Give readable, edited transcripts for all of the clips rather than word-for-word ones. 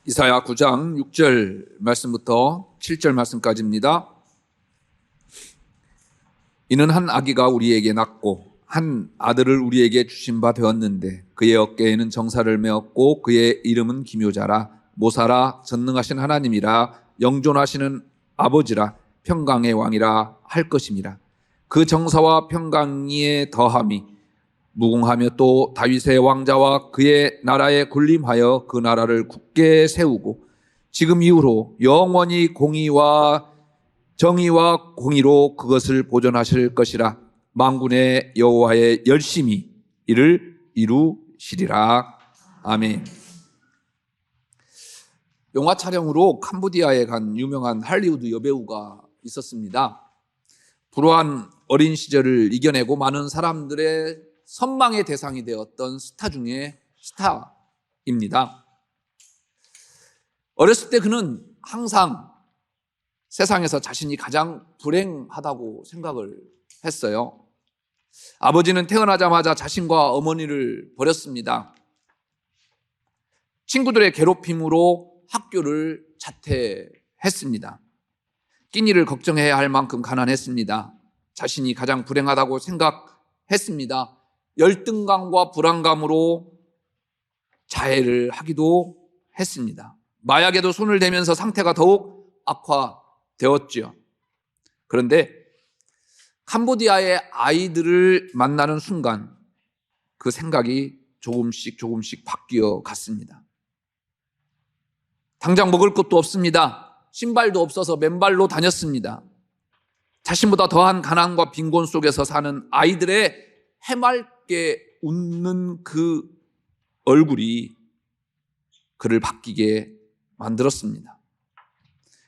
이사야 9장 6절 말씀부터 7절 말씀까지입니다. 이는 한 아기가 우리에게 낳고 한 아들을 우리에게 주신 바 되었는데 그의 어깨에는 정사를 메었고 그의 이름은 기묘자라 모사라 전능하신 하나님이라 영존하시는 아버지라 평강의 왕이라 할 것임이라. 그 정사와 평강에 더함이 무궁하며 또 다윗의 왕자와 그의 나라에 군림하여 그 나라를 굳게 세우고 지금 이후로 영원히 공의와 정의와 공의로 그것을 보존하실 것이라. 만군의 여호와의 열심히 이를 이루시리라. 아멘. 영화 촬영으로 캄보디아에 간 유명한 할리우드 여배우가 있었습니다. 불우한 어린 시절을 이겨내고 많은 사람들의 선망의 대상이 되었던 스타 중에 스타입니다. 어렸을 때 그는 항상 세상에서 자신이 가장 불행하다고 생각을 했어요. 아버지는 태어나자마자 자신과 어머니를 버렸습니다. 친구들의 괴롭힘으로 학교를 자퇴했습니다. 끼니를 걱정해야 할 만큼 가난했습니다. 자신이 가장 불행하다고 생각했습니다. 열등감과 불안감으로 자해를 하기도 했습니다. 마약에도 손을 대면서 상태가 더욱 악화되었죠. 그런데 캄보디아의 아이들을 만나는 순간 그 생각이 조금씩 바뀌어 갔습니다. 당장 먹을 것도 없습니다. 신발도 없어서 맨발로 다녔습니다. 자신보다 더한 가난과 빈곤 속에서 사는 아이들의 해맑게 웃는 그 얼굴이 그를 바뀌게 만들었습니다.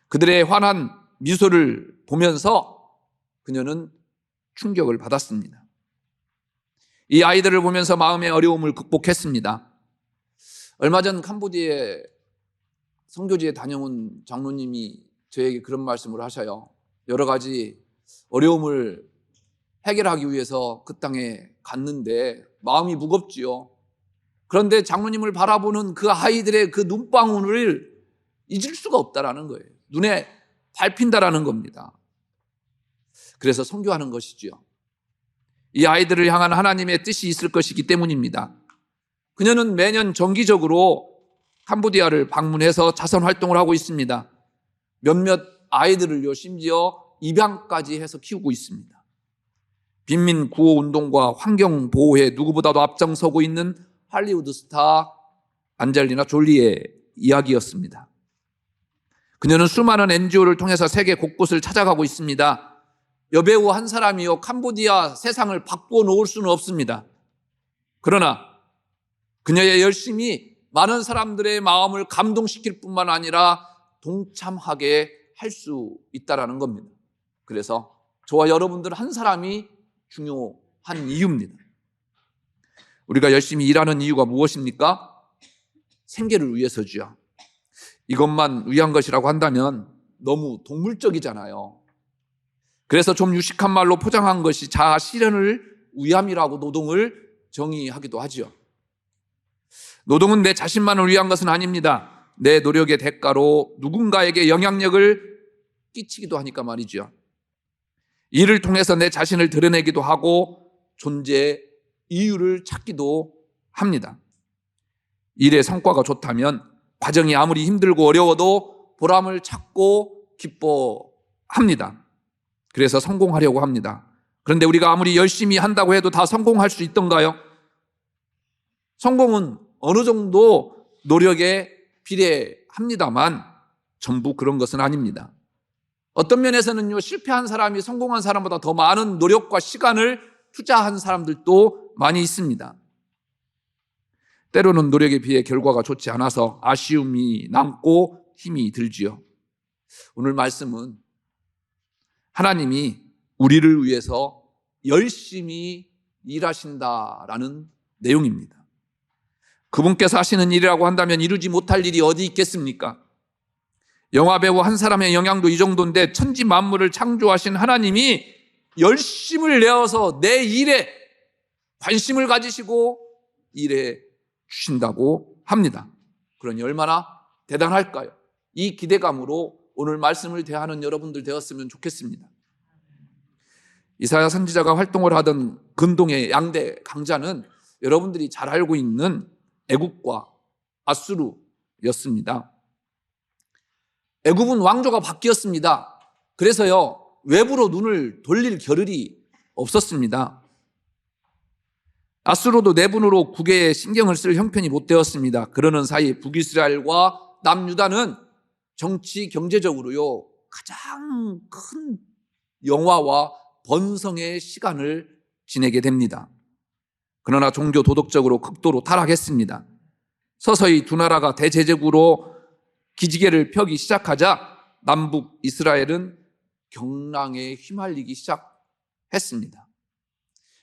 그들의 환한 미소를 보면서 그녀는 충격을 받았습니다. 이 아이들을 보면서 마음의 어려움을 극복했습니다. 얼마 전 캄보디아에 선교지에 다녀온 장로님이 저에게 그런 말씀을 하셔요. 여러 가지 어려움을 해결하기 위해서 그 땅에 갔는데 마음이 무겁지요. 그런데 장로님을 바라보는 그 아이들의 그 눈방울을 잊을 수가 없다라는 거예요. 눈에 밟힌다라는 겁니다. 그래서 선교하는 것이지요. 이 아이들을 향한 하나님의 뜻이 있을 것이기 때문입니다. 그녀는 매년 정기적으로 캄보디아를 방문해서 자선 활동을 하고 있습니다. 몇몇 아이들을요, 심지어 입양까지 해서 키우고 있습니다. 빈민 구호 운동과 환경 보호에 누구보다도 앞장서고 있는 할리우드 스타 안젤리나 졸리의 이야기였습니다. 그녀는 수많은 NGO를 통해서 세계 곳곳을 찾아가고 있습니다. 여배우 한 사람이요, 캄보디아 세상을 바꾸어 놓을 수는 없습니다. 그러나 그녀의 열심이 많은 사람들의 마음을 감동시킬 뿐만 아니라 동참하게 할 수 있다는 겁니다. 그래서 저와 여러분들 한 사람이 중요한 이유입니다. 우리가 열심히 일하는 이유가 무엇입니까? 생계를 위해서죠. 이것만 위한 것이라고 한다면 너무 동물적이잖아요. 그래서 좀 유식한 말로 포장한 것이 자아 실현을 위함이라고 노동을 정의하기도 하죠. 노동은 내 자신만을 위한 것은 아닙니다. 내 노력의 대가로 누군가에게 영향력을 끼치기도 하니까 말이죠. 일을 통해서 내 자신을 드러내기도 하고 존재의 이유를 찾기도 합니다. 일의 성과가 좋다면 과정이 아무리 힘들고 어려워도 보람을 찾고 기뻐합니다. 그래서 성공하려고 합니다. 그런데 우리가 아무리 열심히 한다고 해도 다 성공할 수 있던가요? 성공은 어느 정도 노력에 비례합니다만 전부 그런 것은 아닙니다. 어떤 면에서는요, 실패한 사람이 성공한 사람보다 더 많은 노력과 시간을 투자한 사람들도 많이 있습니다. 때로는 노력에 비해 결과가 좋지 않아서 아쉬움이 남고 힘이 들지요. 오늘 말씀은 하나님이 우리를 위해서 열심히 일하신다라는 내용입니다. 그분께서 하시는 일이라고 한다면 이루지 못할 일이 어디 있겠습니까? 영화배우 한 사람의 영향도 이 정도인데 천지 만물을 창조하신 하나님이 열심을 내어서 내 일에 관심을 가지시고 일해 주신다고 합니다. 그러니 얼마나 대단할까요? 이 기대감으로 오늘 말씀을 대하는 여러분들 되었으면 좋겠습니다. 이사야 선지자가 활동을 하던 근동의 양대 강자는 여러분들이 잘 알고 있는 애굽과 아수르였습니다. 애굽은 왕조가 바뀌었습니다. 그래서요, 외부로 눈을 돌릴 겨를이 없었습니다. 아수르도 내분으로 국외에 신경을 쓸 형편이 못 되었습니다. 그러는 사이 북이스라엘과 남유다는 정치, 경제적으로요, 가장 큰 영화와 번성의 시간을 지내게 됩니다. 그러나 종교 도덕적으로 극도로 타락했습니다. 서서히 두 나라가 대제국으로 기지개를 펴기 시작하자 남북 이스라엘은 경랑에 휘말리기 시작했습니다.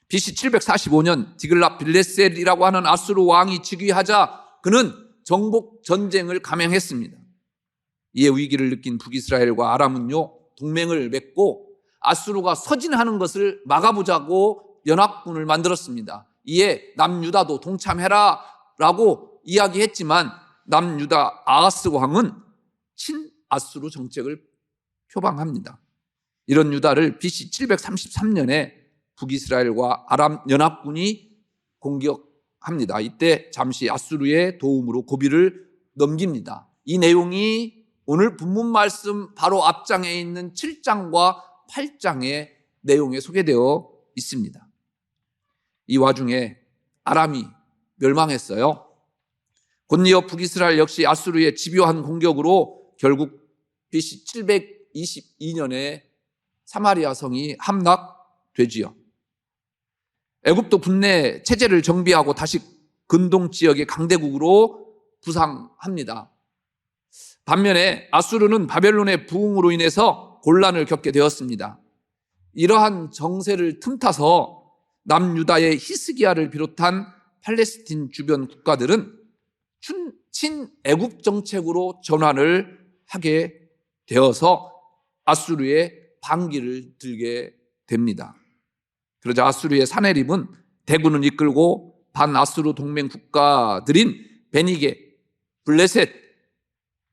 BC 745년 디글랏 빌레셀이라고 하는 아수르 왕이 즉위하자 그는 정복 전쟁을 감행했습니다. 이에 위기를 느낀 북이스라엘과 아람은요, 동맹을 맺고 아수르가 서진하는 것을 막아보자고 연합군을 만들었습니다. 이에 남유다도 동참해라 라고 이야기했지만 남유다 아하스 왕은 친아수르 정책을 표방합니다. 이런 유다를 BC 733년에 북이스라엘과 아람 연합군이 공격합니다. 이때 잠시 아수르의 도움으로 고비를 넘깁니다. 이 내용이 오늘 본문 말씀 바로 앞장에 있는 7장과 8장의 내용에 소개되어 있습니다. 이 와중에 아람이 멸망했어요. 곧이어 북이스라엘 역시 아수르의 집요한 공격으로 결국 BC 722년에 사마리아 성이 함락되지요. 애굽도 분내 체제를 정비하고 다시 근동 지역의 강대국으로 부상합니다. 반면에 아수르는 바벨론의 부흥으로 인해서 곤란을 겪게 되었습니다. 이러한 정세를 틈타서 남유다의 히스기야를 비롯한 팔레스틴 주변 국가들은 친애굽 정책으로 전환을 하게 되어서 아수르의 반기를 들게 됩니다. 그러자 아수르의 사네립은 대군을 이끌고 반아수르 동맹 국가들인 베니게, 블레셋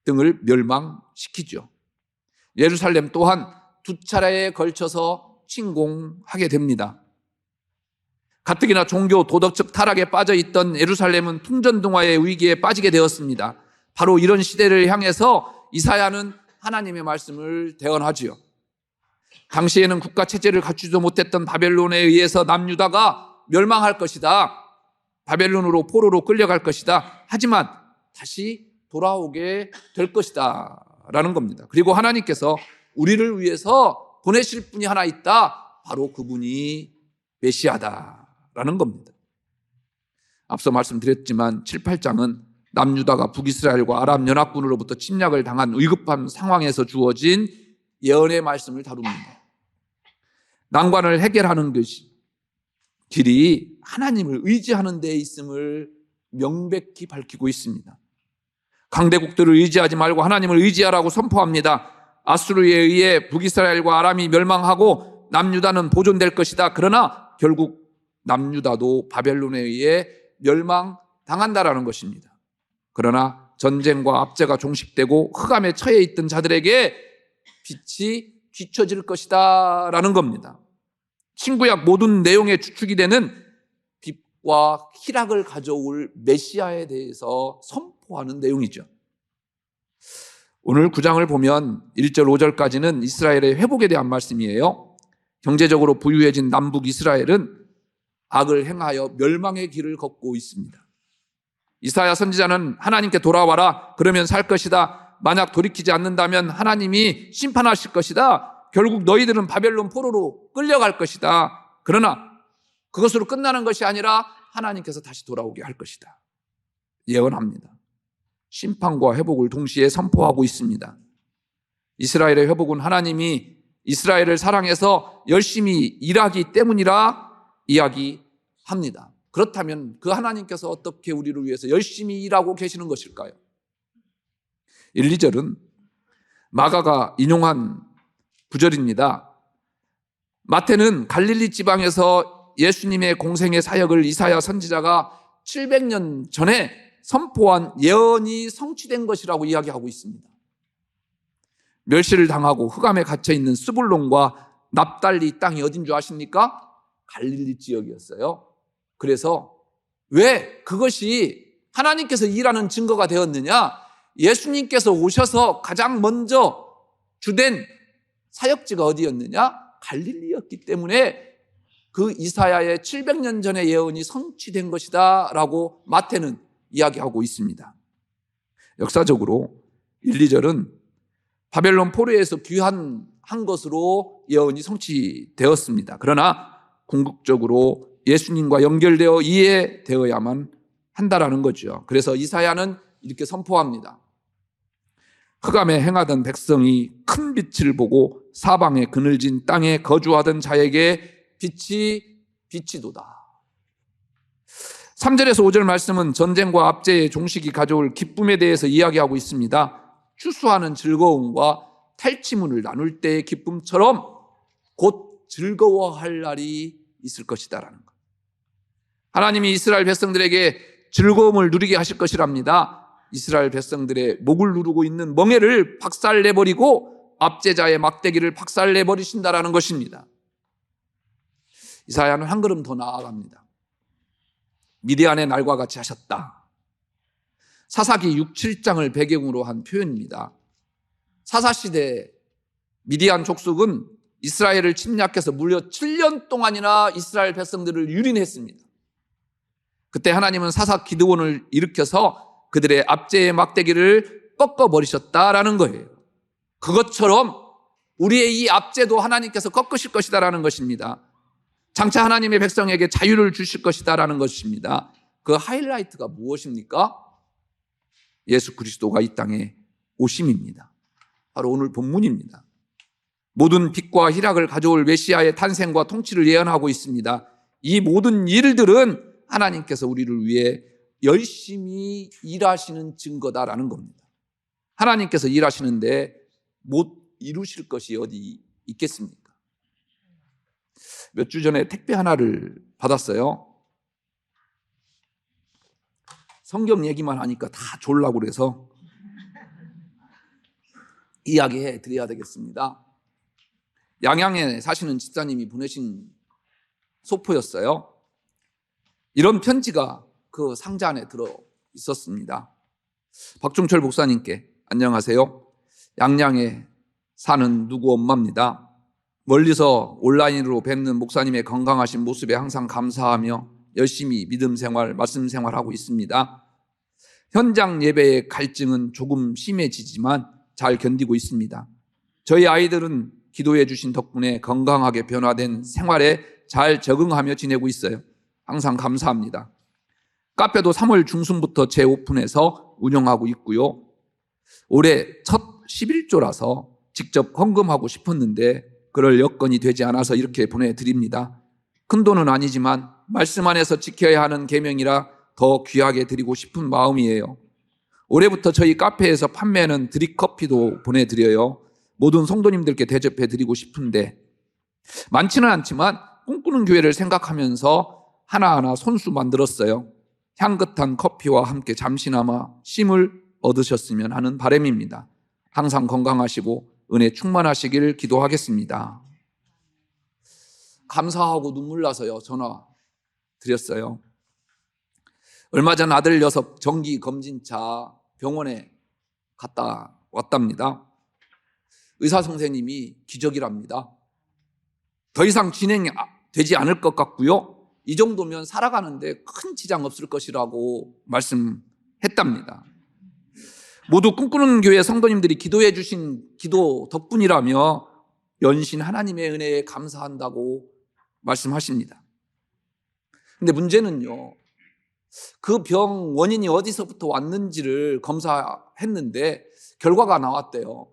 등을 멸망시키죠. 예루살렘 또한 두 차례에 걸쳐서 침공하게 됩니다. 가뜩이나 종교 도덕적 타락에 빠져있던 예루살렘은 풍전등화의 위기에 빠지게 되었습니다. 바로 이런 시대를 향해서 이사야는 하나님의 말씀을 대언하지요. 당시에는 국가 체제를 갖추지도 못했던 바벨론에 의해서 남유다가 멸망할 것이다. 바벨론으로 포로로 끌려갈 것이다. 하지만 다시 돌아오게 될 것이다 라는 겁니다. 그리고 하나님께서 우리를 위해서 보내실 분이 하나 있다. 바로 그분이 메시아다라는 겁니다. 앞서 말씀드렸지만 7, 8장은 남유다가 북이스라엘과 아람 연합군으로부터 침략을 당한 위급한 상황에서 주어진 예언의 말씀을 다룹니다. 난관을 해결하는 것이 길이 하나님을 의지하는 데 있음을 명백히 밝히고 있습니다. 강대국들을 의지하지 말고 하나님을 의지하라고 선포합니다. 아수르에 의해 북이스라엘과 아람이 멸망하고 남유다는 보존될 것이다. 그러나 결국 남유다도 바벨론에 의해 멸망당한다라는 것입니다. 그러나 전쟁과 압제가 종식되고 흑암에 처해 있던 자들에게 빛이 뒤처질 것이다 라는 겁니다. 신구약 모든 내용의 주축이 되는 빛과 희락을 가져올 메시아에 대해서 선포하는 내용이죠. 오늘 9장을 보면 1절 5절까지는 이스라엘의 회복에 대한 말씀이에요. 경제적으로 부유해진 남북 이스라엘은 악을 행하여 멸망의 길을 걷고 있습니다. 이사야 선지자는 하나님께 돌아와라, 그러면 살 것이다. 만약 돌이키지 않는다면 하나님이 심판하실 것이다. 결국 너희들은 바벨론 포로로 끌려갈 것이다. 그러나 그것으로 끝나는 것이 아니라 하나님께서 다시 돌아오게 할 것이다. 예언합니다. 심판과 회복을 동시에 선포하고 있습니다. 이스라엘의 회복은 하나님이 이스라엘을 사랑해서 열심히 일하기 때문이라 이야기합니다. 그렇다면 그 하나님께서 어떻게 우리를 위해서 열심히 일하고 계시는 것일까요? 1, 2절은 마가가 인용한 구절입니다. 마태는 갈릴리 지방에서 예수님의 공생의 사역을 이사야 선지자가 700년 전에 선포한 예언이 성취된 것이라고 이야기하고 있습니다. 멸시를 당하고 흑암에 갇혀있는 스불론과 납달리 땅이 어딘 줄 아십니까? 갈릴리 지역이었어요. 그래서 왜 그것이 하나님께서 일하는 증거가 되었느냐? 예수님께서 오셔서 가장 먼저 주된 사역지가 어디였느냐? 갈릴리였기 때문에 그 이사야의 700년 전의 예언이 성취된 것이다 라고 마태는 이야기하고 있습니다. 역사적으로 1, 2절은 바벨론 포로에서 귀환한 것으로 예언이 성취되었습니다. 그러나 궁극적으로 예수님과 연결되어 이해되어야만 한다라는 거죠. 그래서 이사야는 이렇게 선포합니다. 흑암에 행하던 백성이 큰 빛을 보고 사방에 그늘진 땅에 거주하던 자에게 빛이 비치도다. 3절에서 5절 말씀은 전쟁과 압제의 종식이 가져올 기쁨에 대해서 이야기하고 있습니다. 추수하는 즐거움과 탈취물을 나눌 때의 기쁨처럼 곧 즐거워할 날이 있을 것이다라는 것. 하나님이 이스라엘 백성들에게 즐거움을 누리게 하실 것이랍니다. 이스라엘 백성들의 목을 누르고 있는 멍에를 박살내버리고 압제자의 막대기를 박살내버리신다라는 것입니다. 이사야는 한 걸음 더 나아갑니다. 미디안의 날과 같이 하셨다. 사사기 6, 7장을 배경으로 한 표현입니다. 사사시대 미디안 족속은 이스라엘을 침략해서 무려 7년 동안이나 이스라엘 백성들을 유린했습니다. 그때 하나님은 사사 기드온을 일으켜서 그들의 압제의 막대기를 꺾어버리셨다라는 거예요. 그것처럼 우리의 이 압제도 하나님께서 꺾으실 것이다라는 것입니다. 장차 하나님의 백성에게 자유를 주실 것이다라는 것입니다. 그 하이라이트가 무엇입니까? 예수 그리스도가 이 땅에 오심입니다. 바로 오늘 본문입니다. 모든 빛과 희락을 가져올 메시아의 탄생과 통치를 예언하고 있습니다. 이 모든 일들은 하나님께서 우리를 위해 열심히 일하시는 증거다라는 겁니다. 하나님께서 일하시는데 못 이루실 것이 어디 있겠습니까? 몇 주 전에 택배 하나를 받았어요. 성경 얘기만 하니까 다 졸라고 그래서 이야기해 드려야 되겠습니다. 양양에 사시는 집사님이 보내신 소포였어요. 이런 편지가 그 상자 안에 들어 있었습니다. 박종철 목사님께 안녕하세요. 양양에 사는 누구 엄마입니다. 멀리서 온라인으로 뵙는 목사님의 건강하신 모습에 항상 감사하며 열심히 믿음 생활, 말씀 생활하고 있습니다. 현장 예배의 갈증은 조금 심해지지만 잘 견디고 있습니다. 저희 아이들은 기도해 주신 덕분에 건강하게 변화된 생활에 잘 적응하며 지내고 있어요. 항상 감사합니다. 카페도 3월 중순부터 재오픈해서 운영하고 있고요. 올해 첫 11조라서 직접 헌금하고 싶었는데 그럴 여건이 되지 않아서 이렇게 보내드립니다. 큰 돈은 아니지만 말씀 안에서 지켜야 하는 계명이라 더 귀하게 드리고 싶은 마음이에요. 올해부터 저희 카페에서 판매하는 드립커피도 보내드려요. 모든 성도님들께 대접해 드리고 싶은데 많지는 않지만 꿈꾸는 교회를 생각하면서 하나하나 손수 만들었어요. 향긋한 커피와 함께 잠시나마 쉼을 얻으셨으면 하는 바람입니다. 항상 건강하시고 은혜 충만하시길 기도하겠습니다. 감사하고 눈물 나서요. 전화 드렸어요. 얼마 전 아들 녀석 정기 검진차 병원에 갔다 왔답니다. 의사 선생님이 기적이랍니다. 더 이상 진행되지 않을 것 같고요. 이 정도면 살아가는데 큰 지장 없을 것이라고 말씀했답니다. 모두 꿈꾸는 교회 성도님들이 기도해 주신 기도 덕분이라며 연신 하나님의 은혜에 감사한다고 말씀하십니다. 근데 문제는요, 그 병 원인이 어디서부터 왔는지를 검사했는데 결과가 나왔대요.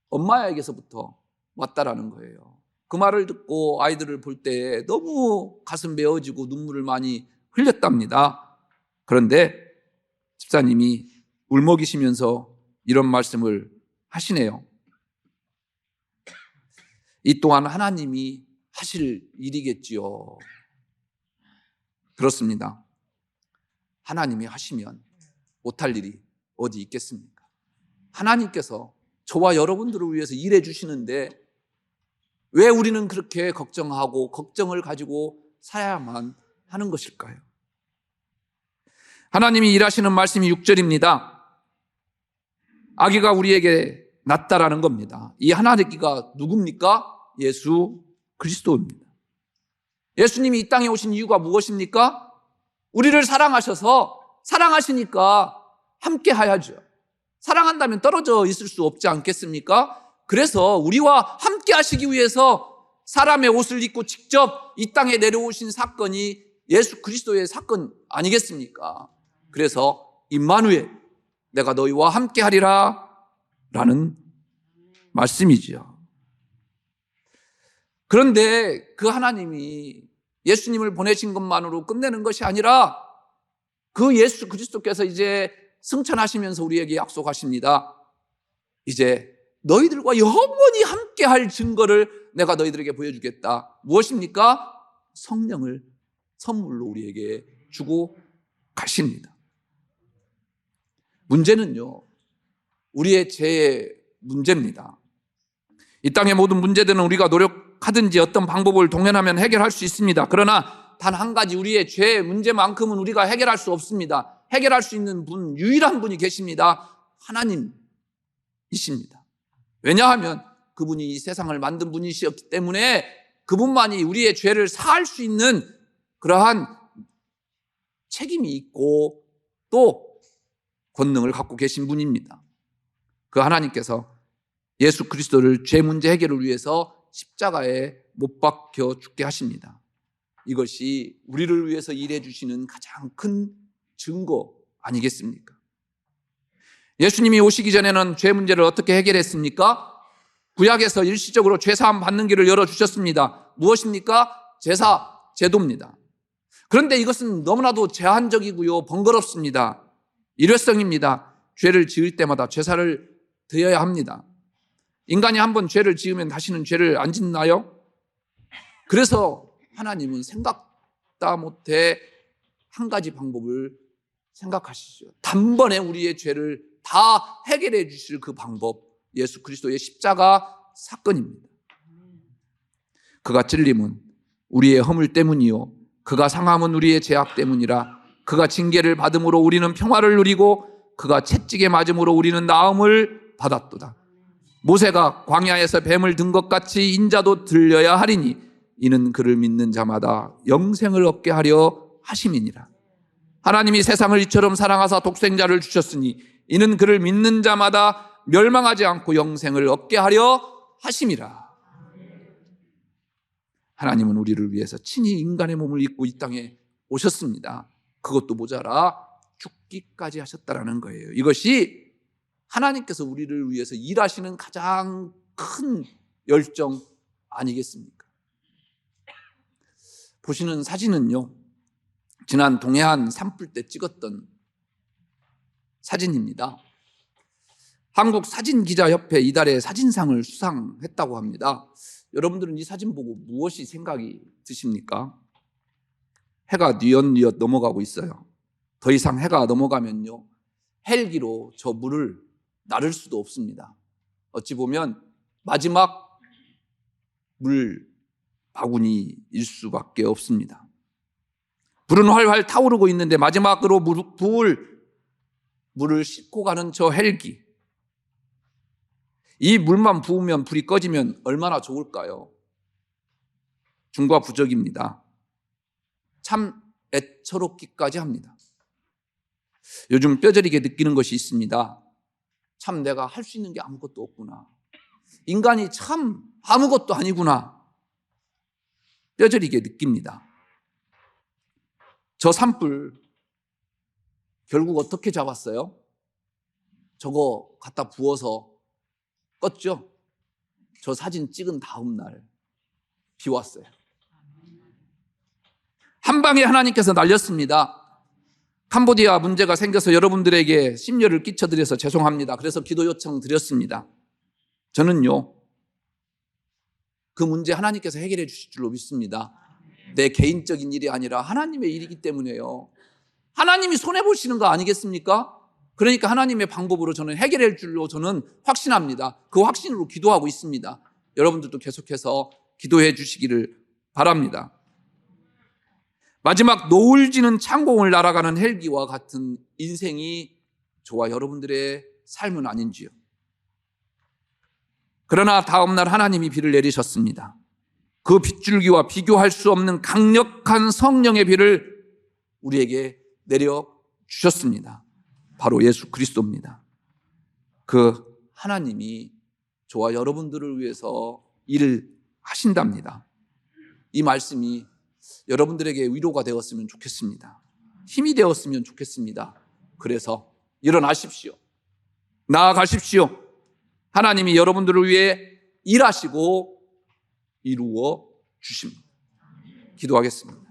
엄마에게서부터 왔다라는 거예요. 그 말을 듣고 아이들을 볼 때 너무 가슴 메어지고 눈물을 많이 흘렸답니다. 그런데 집사님이 울먹이시면서 이런 말씀을 하시네요. 이 또한 하나님이 하실 일이겠지요. 그렇습니다. 하나님이 하시면 못할 일이 어디 있겠습니까? 하나님께서 저와 여러분들을 위해서 일해 주시는데 왜 우리는 그렇게 걱정하고 걱정을 가지고 살아야만 하는 것일까요? 하나님이 일하시는 말씀이 6절입니다. 아기가 우리에게 낳았다라는 겁니다. 이 하나님께가 누굽니까? 예수 그리스도입니다. 예수님이 이 땅에 오신 이유가 무엇입니까? 우리를 사랑하셔서 사랑하시니까 함께 하야죠. 사랑한다면 떨어져 있을 수 없지 않겠습니까? 그래서 우리와 함께 하시기 위해서 사람의 옷을 입고 직접 이 땅에 내려오신 사건이 예수 그리스도의 사건 아니겠습니까? 그래서 임마누엘, 내가 너희와 함께 하리라 라는 말씀이지요. 그런데 그 하나님이 예수님을 보내신 것만으로 끝내는 것이 아니라 그 예수 그리스도께서 이제 승천하시면서 우리에게 약속하십니다. 이제 너희들과 영원히 함께 할 증거를 내가 너희들에게 보여주겠다. 무엇입니까? 성령을 선물로 우리에게 주고 가십니다. 문제는요, 우리의 죄의 문제입니다. 이 땅의 모든 문제들은 우리가 노력하든지 어떤 방법을 동원하면 해결할 수 있습니다. 그러나 단 한 가지 우리의 죄의 문제만큼은 우리가 해결할 수 없습니다. 해결할 수 있는 분, 유일한 분이 계십니다. 하나님이십니다. 왜냐하면 그분이 이 세상을 만든 분이셨기 때문에 그분만이 우리의 죄를 사할 수 있는 그러한 책임이 있고 또 권능을 갖고 계신 분입니다. 그 하나님께서 예수 그리스도를 죄 문제 해결을 위해서 십자가에 못 박혀 죽게 하십니다. 이것이 우리를 위해서 일해 주시는 가장 큰 증거 아니겠습니까? 예수님이 오시기 전에는 죄 문제를 어떻게 해결했습니까? 구약에서 일시적으로 죄사함 받는 길을 열어주셨습니다. 무엇입니까? 제사, 제도입니다. 그런데 이것은 너무나도 제한적이고요, 번거롭습니다. 일회성입니다. 죄를 지을 때마다 제사를 드려야 합니다. 인간이 한번 죄를 지으면 다시는 죄를 안 짓나요? 그래서 하나님은 생각다 못해 한 가지 방법을 생각하시죠. 단번에 우리의 죄를 다 해결해 주실 그 방법, 예수 그리스도의 십자가 사건입니다. 그가 찔림은 우리의 허물 때문이요, 그가 상함은 우리의 죄악 때문이라. 그가 징계를 받음으로 우리는 평화를 누리고 그가 채찍에 맞음으로 우리는 나음을 받았도다. 모세가 광야에서 뱀을 든 것 같이 인자도 들려야 하리니 이는 그를 믿는 자마다 영생을 얻게 하려 하심이니라. 하나님이 세상을 이처럼 사랑하사 독생자를 주셨으니 이는 그를 믿는 자마다 멸망하지 않고 영생을 얻게 하려 하심이라. 하나님은 우리를 위해서 친히 인간의 몸을 입고 이 땅에 오셨습니다. 그것도 모자라 죽기까지 하셨다라는 거예요. 이것이 하나님께서 우리를 위해서 일하시는 가장 큰 열정 아니겠습니까? 보시는 사진은요, 지난 동해안 산불 때 찍었던 사진입니다. 한국사진기자협회 이달의 사진상을 수상했다고 합니다. 여러분들은 이 사진 보고 무엇이 생각이 드십니까? 해가 뉘엿뉘엿 넘어가고 있어요. 더 이상 해가 넘어가면요, 헬기로 저 물을 나를 수도 없습니다. 어찌 보면 마지막 물 바구니일 수밖에 없습니다. 불은 활활 타오르고 있는데 마지막으로 물을 싣고 가는 저 헬기, 이 물만 부으면 불이 꺼지면 얼마나 좋을까요? 중과 부적입니다. 참 애처롭기까지 합니다. 요즘 뼈저리게 느끼는 것이 있습니다. 참 내가 할 수 있는 게 아무것도 없구나. 인간이 참 아무것도 아니구나. 뼈저리게 느낍니다. 저 산불 결국 어떻게 잡았어요? 저거 갖다 부어서 껐죠? 저 사진 찍은 다음 날 비 왔어요. 한 방에 하나님께서 날렸습니다. 캄보디아 문제가 생겨서 여러분들에게 심려를 끼쳐드려서 죄송합니다. 그래서 기도 요청 드렸습니다. 저는요, 그 문제 하나님께서 해결해 주실 줄로 믿습니다. 내 개인적인 일이 아니라 하나님의 일이기 때문에요. 하나님이 손해보시는 거 아니겠습니까? 그러니까 하나님의 방법으로 저는 해결할 줄로 저는 확신합니다. 그 확신으로 기도하고 있습니다. 여러분들도 계속해서 기도해 주시기를 바랍니다. 마지막, 노을 지는 창공을 날아가는 헬기와 같은 인생이 저와 여러분들의 삶은 아닌지요. 그러나 다음날 하나님이 비를 내리셨습니다. 그 빗줄기와 비교할 수 없는 강력한 성령의 비를 우리에게 내려주셨습니다. 바로 예수 그리스도입니다. 그 하나님이 저와 여러분들을 위해서 일을 하신답니다. 이 말씀이 여러분들에게 위로가 되었으면 좋겠습니다. 힘이 되었으면 좋겠습니다. 그래서 일어나십시오. 나아가십시오. 하나님이 여러분들을 위해 일하시고 이루어 주십니다. 기도하겠습니다.